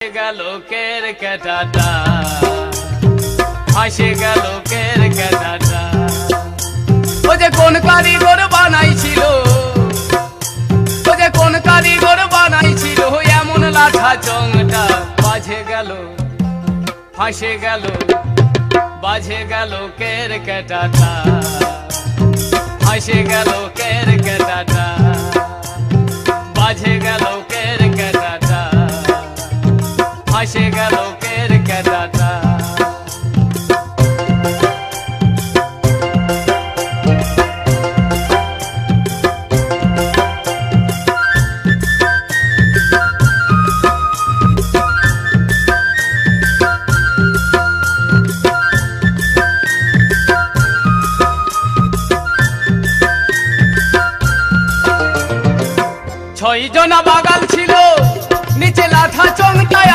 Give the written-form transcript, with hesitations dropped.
গেল কেরকেটাটা, ফাঁসে গেল কেরকেটাটা। ও যে কোন কারিগর বানাইছিল, ও যে কোন কারিগর বানাইছিল এমন লাঠা চংটা। বাজে গেল, ফাঁসে গেল, বাজে গেল কেরকেটাটা, ফাঁসে গেল কেরকেটাটা, বাজে গেল কেরকেটাটা, ফাঁসে গেল কেরকেটাটা। ছয় জনা বাগাল ছিল, নিচে লাঠা চংটায়